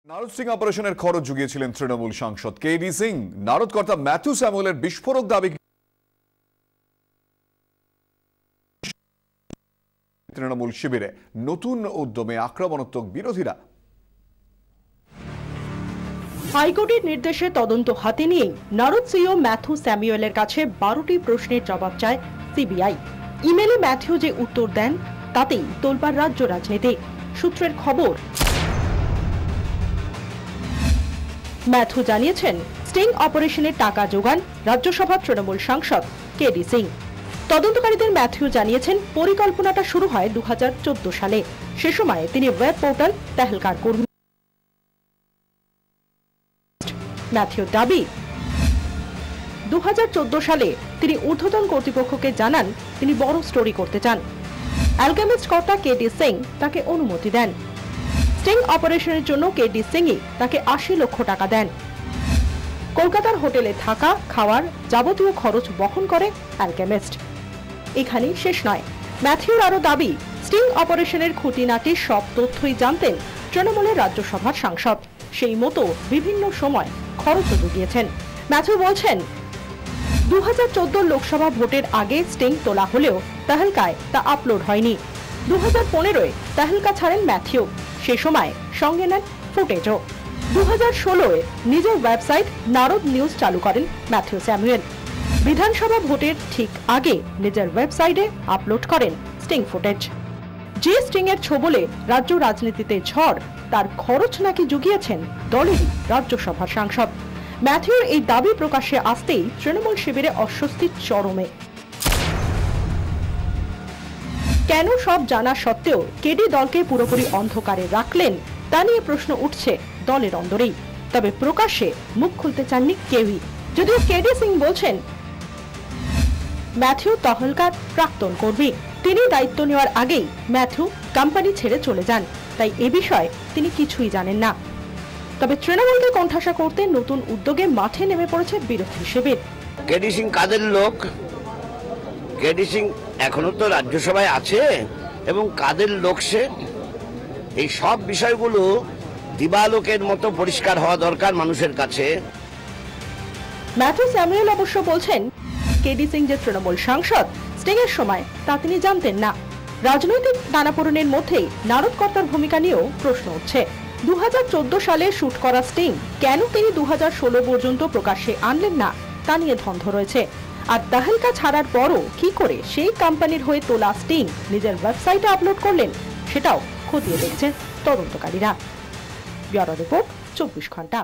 নারদ সিং অপারেশনের খরচ জুগিয়েছিলেন তৃণমূল সাংসদ কেডি সিং। নারদ কর্তা ম্যাথিউ স্যামুয়েলের বিস্ফোরক দাবি তৃণমূল শিবিরে নতুন উদ্যমে আক্রমণাত্মক বিরোধীরা। হাইকোর্টের নির্দেশে তদন্ত হাতে নিয়ে নারদ সিও ম্যাথিউ স্যামুয়েলের কাছে 12টি প্রশ্নের জবাব চায় সিবিআই। ইমেলে ম্যাথিউ যে উত্তর দেন তাতেই তোলপাড় রাজ্য রাজনীতি। সূত্রের খবর, ম্যাথিউ জানিয়েছেন স্টিং অপারেশনের টাকা জোগান রাজ্যসভার তৃণমূল সাংসদ কেডি সিং। তদন্তকারীদের ম্যাথিউ জানিয়েছেন পরিকল্পনাটা শুরু হয় 2014 সালে। সে সময় তিনি ওয়েব পোর্টাল তেহলকার কর্মী। ম্যাথিউ দাবি, 2014 সালে তিনি ঊর্ধ্বতন কর্তৃপক্ষকে জানান তিনি বড় স্টোরি করতে চান। অ্যালকেমিস্ট কর্তা কেডি সিং তাকে অনুমতি দেন। স্টিং অপারেশনের জন্য কেডি সিংই তাকে 80 লক্ষ টাকা দেন। কলকাতার হোটেলে থাকা খাওয়ার যাবতীয় খরচ বহন করে অ্যালকেমিস্ট। এখানেই শেষ নয়, ম্যাথিউর আরো দাবি স্টিং অপারেশনের খুঁটিনাটির সব তথ্যই জানতেন তৃণমূলের রাজ্যসভার সাংসদ। সেই মতো বিভিন্ন সময় খরচও জুগিয়েছেন। ম্যাথিউ বলছেন 2014 লোকসভা ভোটের আগে স্টিং তোলা হলেও তেহলকায় তা আপলোড হয়নি। 2015-এ তেহলকা ছাড়েন ম্যাথিউ। সে সময় সঙ্গে নেন ফুটেজও। 2016-এ নিজের ওয়েবসাইট নারদ নিউজ চালু করেন ম্যাথিউ স্যামুয়েল। বিধানসভা ভোটের ঠিক আগে নিজের ওয়েবসাইটে আপলোড করেন স্টিং ফুটেজ। যে স্টিং এর ছোবলে রাজ্য রাজনীতিতে ঝড়, তার খরচ নাকি জুগিয়েছেন দলেরই রাজ্যসভার সাংসদ। ম্যাথিউর এই দাবি প্রকাশ্যে আসতেই তৃণমূল শিবিরে অস্বস্তির চরমে। কেন সব জানা সত্ত্বেও কেডি দলকে পুরোপুরি অন্ধকারে রাখলেন তা নিয়ে প্রশ্ন উঠছে দলের অন্দরেই। তবে প্রকাশ্যে মুখ খুলতে চাননি কেউই। যদিও কেডি সিং বলছেন ম্যাথিউ তহলকার প্রাক্তন কর্মী, তিনি দায়িত্ব নেওয়ার আগেই ম্যাথিউ কোম্পানি ছেড়ে চলে যান, তাই এ বিষয়ে তিনি কিছুই জানেন না। তবে তৃণমূলকে কোণঠাসা করতে নতুন উদ্যোগে মাঠে নেমে পড়েছে বিরোধী শিবির। কেডি সিং কাদের লোক? কেডি সিং এখনো তো রাজ্যসভায় আছে এবং কাদের লোক সে, এই সব বিষয়গুলো দিবালোকের মতো পরিষ্কার হওয়া দরকার মানুষের কাছে। ম্যাথিউ স্যামুয়েল অবশ্য বলছেন কেডি সিং যে তৃণমূল সাংসদ স্টিং এর সময় তা তিনি জানতেন না। রাজনৈতিক টানাপোড়েনের মধ্যেই নারদ কর্তার ভূমিকা নিয়েও প্রশ্ন উঠছে। 2014 সালে শুট করা স্টিং কেন তিনি 2016 পর্যন্ত প্রকাশ্যে আনলেন না তা নিয়ে দ্বন্দ্ব রয়েছে। আর তেহলকা ছাড়ার পরও কি করে সেই কোম্পানির হয়ে তোলা স্টিং নিজের ওয়েবসাইটে আপলোড করলেন সেটাও খতিয়ে দেখছেন তদন্তকারীরা। ব্যুরো রিপোর্ট, 24 ঘন্টা।